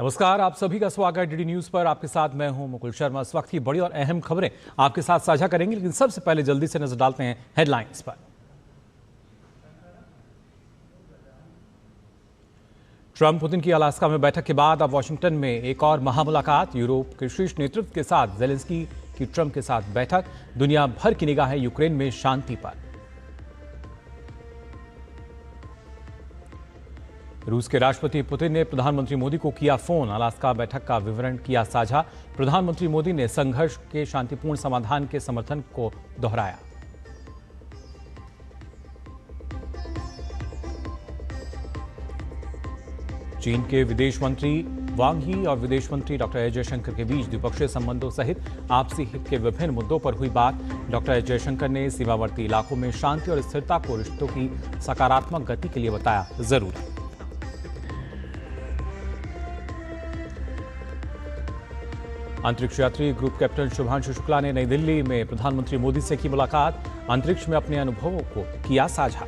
नमस्कार, आप सभी का स्वागत डीडी न्यूज पर। आपके साथ मैं हूं मुकुल शर्मा। इस वक्त की बड़ी और अहम खबरें आपके साथ साझा करेंगे, लेकिन सबसे पहले जल्दी से नजर डालते हैं हेडलाइंस पर। ट्रंप पुतिन की अलास्का में बैठक के बाद अब वॉशिंगटन में एक और महामुलाकात। यूरोप के शीर्ष नेतृत्व के साथ जेलेंस्की की ट्रंप के साथ बैठक। दुनिया भर की निगाहें यूक्रेन में शांति पर। रूस के राष्ट्रपति पुतिन ने प्रधानमंत्री मोदी को किया फोन। अलास्का बैठक का विवरण किया साझा। प्रधानमंत्री मोदी ने संघर्ष के शांतिपूर्ण समाधान के समर्थन को दोहराया। चीन के विदेश मंत्री वांग ही और विदेश मंत्री डॉक्टर एस जयशंकर के बीच द्विपक्षीय संबंधों सहित आपसी हित के विभिन्न मुद्दों पर हुई बात। डॉक्टर एस जयशंकर ने सीमावर्ती इलाकों में शांति और स्थिरता को रिश्तों की सकारात्मक गति के लिए बताया जरूरी। अंतरिक्ष यात्री ग्रुप कैप्टन शुभांशु शुक्ला ने नई दिल्ली में प्रधानमंत्री मोदी से की मुलाकात। अंतरिक्ष में अपने अनुभवों को किया साझा।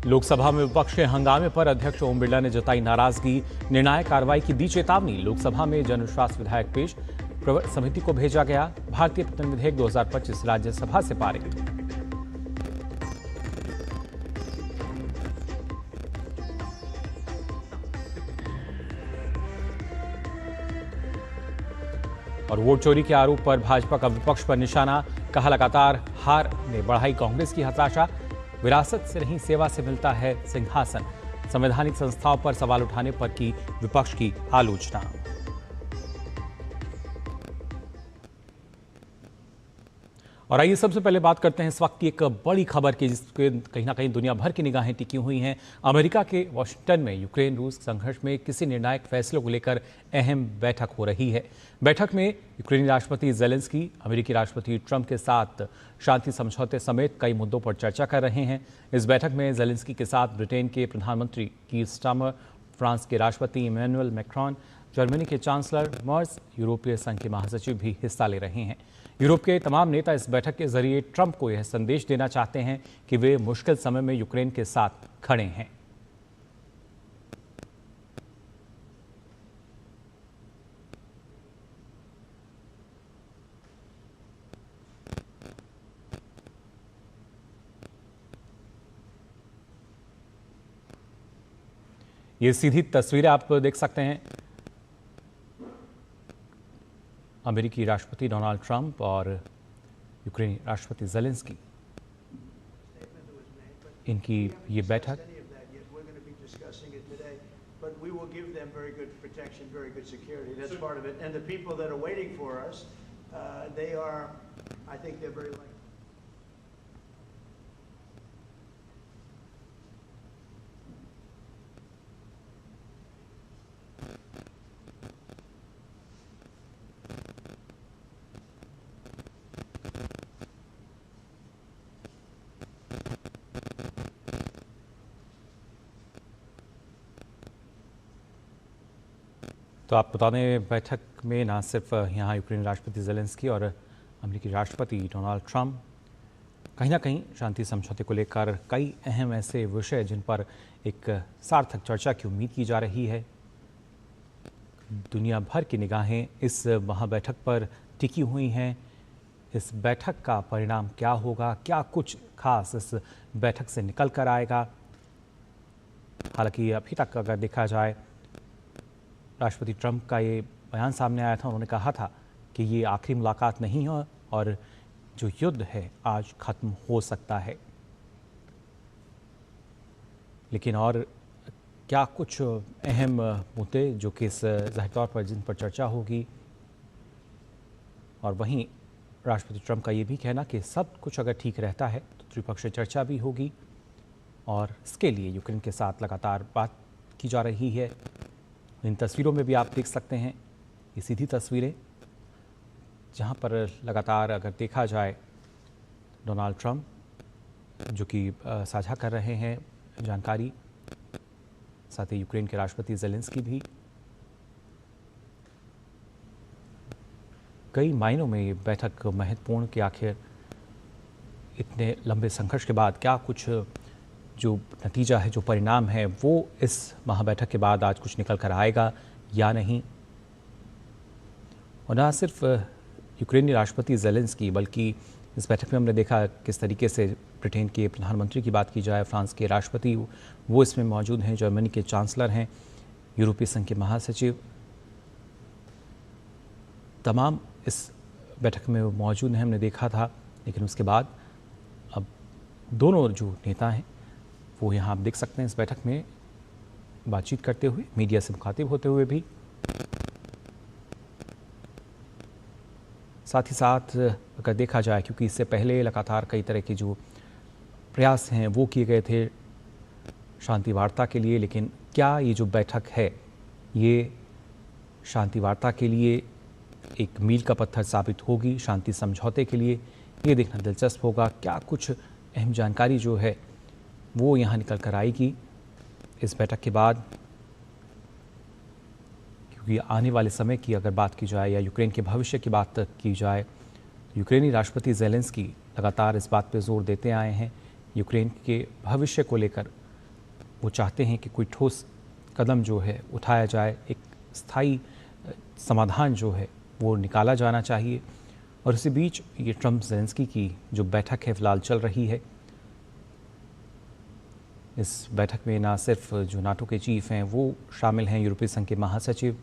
लोकसभा में विपक्ष के हंगामे पर अध्यक्ष ओम बिरला ने जताई नाराजगी। निर्णायक कार्रवाई की दी चेतावनी। लोकसभा में जनविश्वास विधायक पेश, प्रवर समिति को भेजा गया। भारतीय प्रथम विधेयक 2025 राज्यसभा से पारित। और वोट चोरी के आरोप पर भाजपा का विपक्ष पर निशाना। कहा, लगातार हार ने बढ़ाई कांग्रेस की हताशा। विरासत से नहीं, सेवा से मिलता है सिंहासन। संवैधानिक संस्थाओं पर सवाल उठाने पर की विपक्ष की आलोचना। और आइए सबसे पहले बात करते हैं इस वक्त की एक बड़ी खबर की, जिसके कहीं ना कहीं दुनिया भर की निगाहें टिकी हुई हैं। अमेरिका के वॉशिंगटन में यूक्रेन रूस संघर्ष में किसी निर्णायक फैसले को लेकर अहम बैठक हो रही है। बैठक में यूक्रेनी राष्ट्रपति जेलेंस्की अमेरिकी राष्ट्रपति ट्रंप के साथ शांति समझौते समेत कई मुद्दों पर चर्चा कर रहे हैं। इस बैठक में जेलेंस्की के साथ ब्रिटेन के प्रधानमंत्री कीर स्टारमर, फ्रांस के राष्ट्रपति इमैनुअल मैक्रॉन, जर्मनी के चांसलर मर्ज, यूरोपीय संघ के महासचिव भी हिस्सा ले रहे हैं। यूरोप के तमाम नेता इस बैठक के जरिए ट्रंप को यह संदेश देना चाहते हैं कि वे मुश्किल समय में यूक्रेन के साथ खड़े हैं। ये सीधी तस्वीरें आप देख सकते हैं। अमेरिकी राष्ट्रपति डोनाल्ड ट्रंप और यूक्रेनी राष्ट्रपति जेलेंस्की, इनकी ये बैठक। तो आप बता दें, बैठक में ना सिर्फ यहाँ यूक्रेनी राष्ट्रपति जेलेंस्की और अमेरिकी राष्ट्रपति डोनाल्ड ट्रंप, कहीं ना कहीं शांति समझौते को लेकर कई अहम ऐसे विषय जिन पर एक सार्थक चर्चा की उम्मीद की जा रही है। दुनिया भर की निगाहें इस महाबैठक पर टिकी हुई हैं। इस बैठक का परिणाम क्या होगा, क्या कुछ खास इस बैठक से निकल कर आएगा। हालांकि अभी तक अगर देखा जाए, राष्ट्रपति ट्रंप का ये बयान सामने आया था। उन्होंने कहा था कि ये आखिरी मुलाकात नहीं है और जो युद्ध है आज खत्म हो सकता है। लेकिन और क्या कुछ अहम मुद्दे जो कि इस जाहिर तौर पर जिन पर चर्चा होगी, और वहीं राष्ट्रपति ट्रंप का ये भी कहना कि सब कुछ अगर ठीक रहता है तो त्रिपक्षीय चर्चा भी होगी, और इसके लिए यूक्रेन के साथ लगातार बात की जा रही है। इन तस्वीरों में भी आप देख सकते हैं ये सीधी तस्वीरें, जहां पर लगातार अगर देखा जाए डोनाल्ड ट्रंप जो कि साझा कर रहे हैं जानकारी, साथ ही यूक्रेन के राष्ट्रपति जेलेंस्की भी। कई मायनों में ये बैठक महत्वपूर्ण कि आखिर इतने लंबे संघर्ष के बाद क्या कुछ जो नतीजा है, जो परिणाम है, वो इस महाबैठक के बाद आज कुछ निकल कर आएगा या नहीं। और ना सिर्फ यूक्रेनी राष्ट्रपति ज़ेलेंस्की, बल्कि इस बैठक में हमने देखा किस तरीके से ब्रिटेन के प्रधानमंत्री की बात की जाए, फ्रांस के राष्ट्रपति वो इसमें मौजूद हैं, जर्मनी के चांसलर हैं, यूरोपीय संघ के महासचिव, तमाम इस बैठक में मौजूद हैं, हमने देखा था। लेकिन उसके बाद अब दोनों जो नेता हैं वो यहाँ आप देख सकते हैं इस बैठक में बातचीत करते हुए, मीडिया से मुखातिब होते हुए भी। साथ ही साथ अगर देखा जाए, क्योंकि इससे पहले लगातार कई तरह के जो प्रयास हैं वो किए गए थे शांति वार्ता के लिए, लेकिन क्या ये जो बैठक है ये शांति वार्ता के लिए एक मील का पत्थर साबित होगी, शांति समझौते के लिए? ये देखना दिलचस्प होगा। क्या कुछ अहम जानकारी जो है वो यहाँ निकल कर आएगी इस बैठक के बाद, क्योंकि आने वाले समय की अगर बात की जाए या यूक्रेन के भविष्य की बात की जाए, यूक्रेनी राष्ट्रपति ज़ेलेंस्की लगातार इस बात पर जोर देते आए हैं, यूक्रेन के भविष्य को लेकर वो चाहते हैं कि कोई ठोस कदम जो है उठाया जाए, एक स्थायी समाधान जो है वो निकाला जाना चाहिए। और इसी बीच ये ट्रंप ज़ेलेंस्की की जो बैठक है फ़िलहाल चल रही है। इस बैठक में ना सिर्फ जो नाटो के चीफ हैं वो शामिल हैं, यूरोपीय संघ के महासचिव,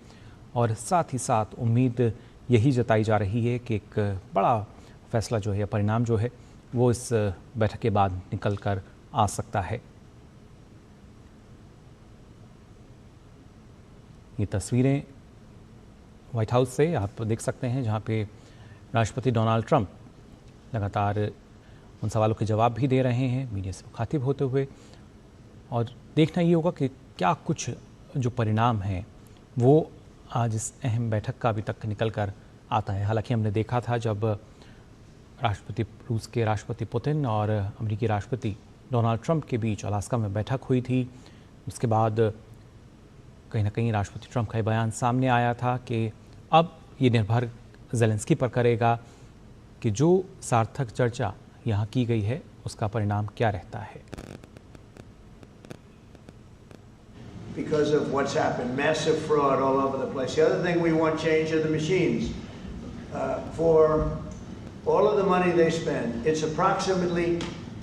और साथ ही साथ उम्मीद यही जताई जा रही है कि एक बड़ा फैसला जो है, परिणाम जो है वो इस बैठक के बाद निकल कर आ सकता है। ये तस्वीरें व्हाइट हाउस से आप देख सकते हैं, जहाँ पे राष्ट्रपति डोनाल्ड ट्रंप लगातार उन सवालों के जवाब भी दे रहे हैं, मीडिया से मुखातिब होते हुए। और देखना ये होगा कि क्या कुछ जो परिणाम हैं वो आज इस अहम बैठक का अभी तक निकल कर आता है। हालांकि हमने देखा था जब रूस के राष्ट्रपति पुतिन और अमेरिकी राष्ट्रपति डोनाल्ड ट्रंप के बीच अलास्का में बैठक हुई थी, उसके बाद कहीं ना कहीं राष्ट्रपति ट्रंप का ये बयान सामने आया था कि अब ये निर्भर ज़ेलेंस्की पर करेगा कि जो सार्थक चर्चा यहाँ की गई है उसका परिणाम क्या रहता है। Because of what's happened, massive fraud all over the place. The other thing we want change are the machines. For all of the money they spend, it's approximately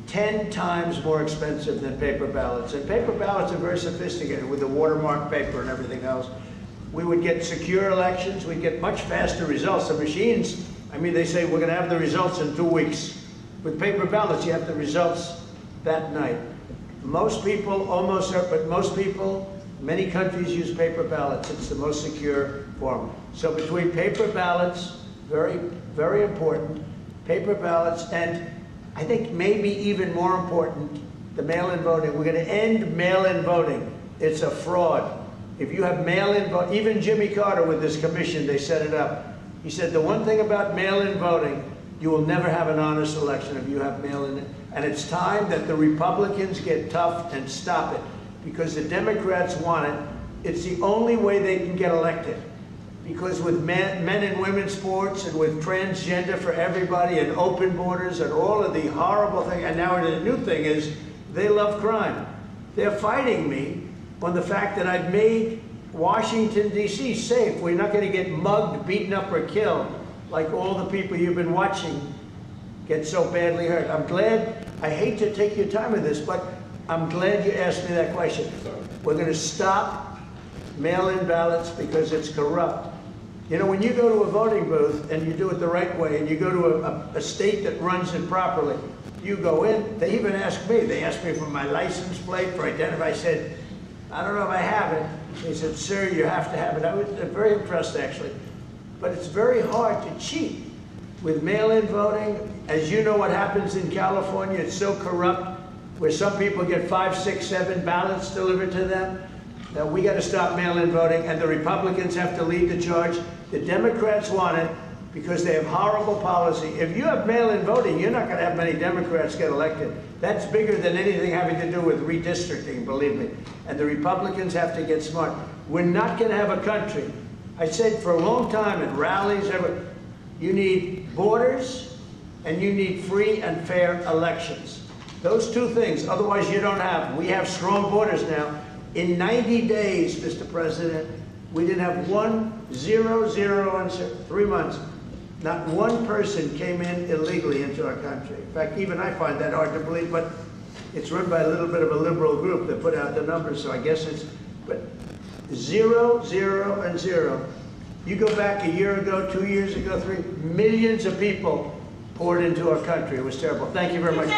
10 times more expensive than paper ballots. And paper ballots are very sophisticated with the watermark paper and everything else. We would get secure elections, we'd get much faster results. The machines, I mean, they say we're going to have the results in 2 weeks. With paper ballots, you have the results that night. Most people, but most people, many countries use paper ballots. It's the most secure form. So between paper ballots, very, very important, paper ballots, and I think maybe even more important, the mail-in voting. We're going to end mail-in voting. It's a fraud. If you have mail-in vote, even Jimmy Carter with this commission, they set it up. He said the one thing about mail-in voting, you will never have an honest election if you have mail-in. And it's time that the Republicans get tough and stop it, because the Democrats want it. It's the only way they can get elected. Because with men and women's sports and with transgender for everybody and open borders and all of the horrible things, and now the new thing is they love crime. They're fighting me on the fact that I've made Washington, D.C. safe. We're not going to get mugged, beaten up, or killed like all the people you've been watching get so badly hurt. I'm glad, I hate to take your time with this, but I'm glad you asked me that question. We're going to stop mail-in ballots because it's corrupt. You know, when you go to a voting booth and you do it the right way, and you go to a state that runs it properly, you go in, they even ask me, they asked me for my license plate, for identify. I said, I don't know if I have it. They said, sir, you have to have it. I was very impressed, actually. But it's very hard to cheat with mail-in voting. As you know what happens in California, it's so corrupt, where some people get 5, 6, 7 ballots delivered to them. Now, we got to stop mail-in voting, and the Republicans have to lead the charge. The Democrats want it because they have horrible policy. If you have mail-in voting, you're not going to have many Democrats get elected. That's bigger than anything having to do with redistricting, believe me. And the Republicans have to get smart. We're not going to have a country. I said for a long time in rallies, you need borders, and you need free and fair elections. Those two things, otherwise you don't have. We have strong borders now. In 90 days, Mr. President, we didn't have 3 months. Not one person came in illegally into our country. In fact, even I find that hard to believe, but it's run by a little bit of a liberal group that put out the numbers, so I guess it's, but 0, 0, and 0. You go back a year ago, 2 years ago, 3 millions of people poured into our country. It was terrible. Thank you very much.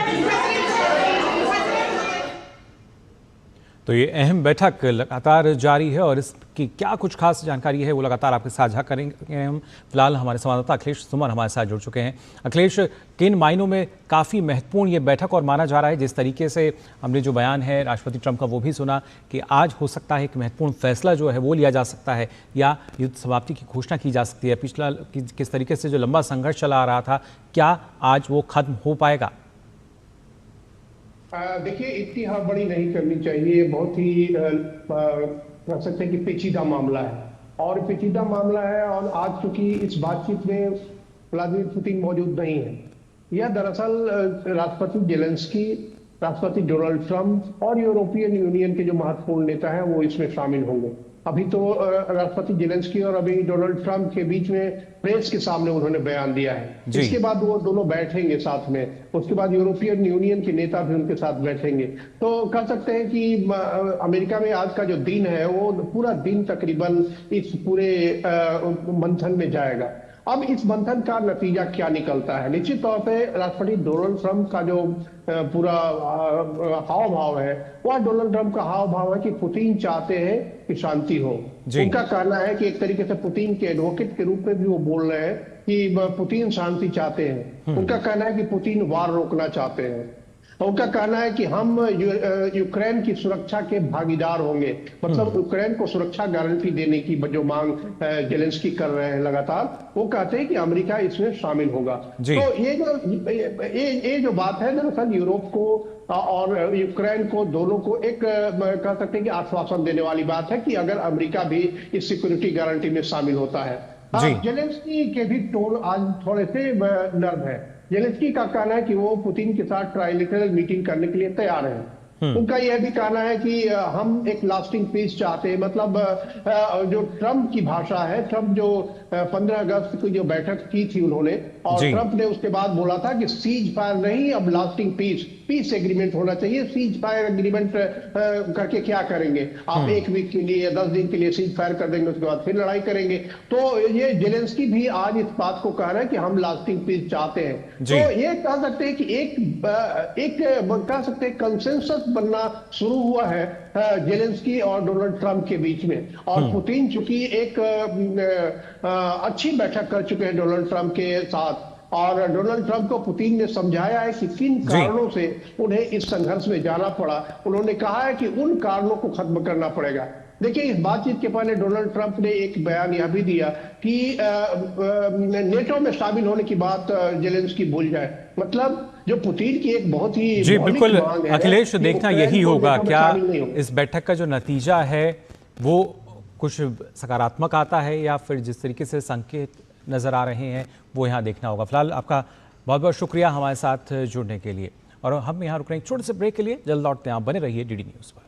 तो ये अहम बैठक लगातार जारी है और इसकी क्या कुछ खास जानकारी है वो लगातार आपके साझा करेंगे हम। फिलहाल हमारे संवाददाता अखिलेश सुमन हमारे साथ जुड़ चुके हैं। अखिलेश, किन मायनों में काफ़ी महत्वपूर्ण ये बैठक और माना जा रहा है? जिस तरीके से हमने जो बयान है राष्ट्रपति ट्रंप का वो भी सुना कि आज हो सकता है एक महत्वपूर्ण फैसला जो है वो लिया जा सकता है या युद्ध समाप्ति की घोषणा की जा सकती है। पिछला किस तरीके से जो लंबा संघर्ष चला आ रहा था, क्या आज वो खत्म हो पाएगा? देखिए, इतनी हड़बड़ी नहीं करनी चाहिए। बहुत ही कह सकते हैं कि पेचीदा मामला है और पेचीदा मामला है। और आज चूंकि इस बातचीत में व्लादिमीर पुतिन मौजूद नहीं है, यह दरअसल राष्ट्रपति जेलेंस्की, राष्ट्रपति डोनाल्ड ट्रंप और यूरोपियन यूनियन के जो महत्वपूर्ण नेता हैं वो इसमें शामिल होंगे। अभी तो राष्ट्रपति जेलेंस्की और अभी डोनाल्ड ट्रंप के बीच में प्रेस के सामने उन्होंने बयान दिया है। इसके बाद वो दोनों बैठेंगे साथ में, उसके बाद यूरोपियन यूनियन के नेता भी उनके साथ बैठेंगे। तो कह सकते हैं कि अमेरिका में आज का जो दिन है वो पूरा दिन तकरीबन इस पूरे मंथन में जाएगा। अब इस मंथन का नतीजा क्या निकलता है? निश्चित तौर पे राष्ट्रपति डोनाल्ड ट्रंप का जो पूरा हाव भाव है वह डोनाल्ड ट्रंप का हाव भाव है कि पुतिन चाहते हैं कि शांति हो। उनका कहना है कि एक तरीके से पुतिन के एडवोकेट के रूप में भी वो बोल रहे हैं कि पुतिन शांति चाहते हैं। उनका कहना है कि पुतिन वार रोकना चाहते हैं। उनका कहना है कि हम यूक्रेन की सुरक्षा के भागीदार होंगे, मतलब यूक्रेन को सुरक्षा गारंटी देने की जो मांग जेलेंस्की कर रहे हैं लगातार, वो कहते हैं कि अमेरिका इसमें शामिल होगा। तो ये जो बात है दरअसल यूरोप को और यूक्रेन को दोनों को एक कह सकते हैं कि आश्वासन देने वाली बात है कि अगर अमेरिका भी इस सिक्योरिटी गारंटी में शामिल होता है। जेलेंस्की के भी टोन आज थोड़े से नर्म है। जेलेंस्की का कहना है कि वो पुतिन के साथ ट्राइलेटरल मीटिंग करने के लिए तैयार हैं। उनका यह भी कहना है कि हम एक लास्टिंग पीस चाहते हैं। मतलब जो ट्रंप की भाषा है, ट्रंप जो 15 अगस्त की जो बैठक की थी उन्होंने, और ट्रंप ने उसके बाद बोला था कि सीज फायर नहीं, अब लास्टिंग पीस एग्रीमेंट होना चाहिए। सीज फायर एग्रीमेंट करके क्या करेंगे आप? 1 वीक के लिए या 10 दिन के लिए सीज फायर कर देंगे, उसके बाद फिर लड़ाई करेंगे। तो ये जेलेंस्की भी आज इस बात को कह रहा है कि हम लास्टिंग पीस चाहते हैं। तो ये कह सकते हैं कि एक कह सकते हैं कंसेंसस बनना शुरू हुआ है जेलेंस्की और डोनाल्ड ट्रंप के बीच में। और पुतिन चूंकि एक अच्छी बैठक कर चुके हैं डोनाल्ड ट्रंप के साथ, और डोनाल्ड ट्रंप को पुतिन ने समझाया है कि किन कारणों से उन्हें इस संघर्ष में जाना पड़ा। उन्होंने कहा है कि उन कारणों को खत्म करना पड़ेगा। देखिए, इस बातचीत के पहले डोनाल्ड ट्रंप ने एक बयान यह भी दिया कि नेटो में शामिल होने की बात जेलेंस्की भूल जाए। मतलब जो पुतिन की एक बहुत ही बिल्कुल अखिलेश, देखना यही होगा क्या इस बैठक का जो नतीजा है वो कुछ सकारात्मक आता है या फिर जिस तरीके से संकेत नजर आ रहे हैं वो यहाँ देखना होगा। फिलहाल आपका बहुत बहुत शुक्रिया हमारे साथ जुड़ने के लिए, और हम यहाँ रुक रहे हैं छोटे से ब्रेक के लिए। जल्द लौटते हैं, आप बने रहिए डीडी न्यूज़ पर।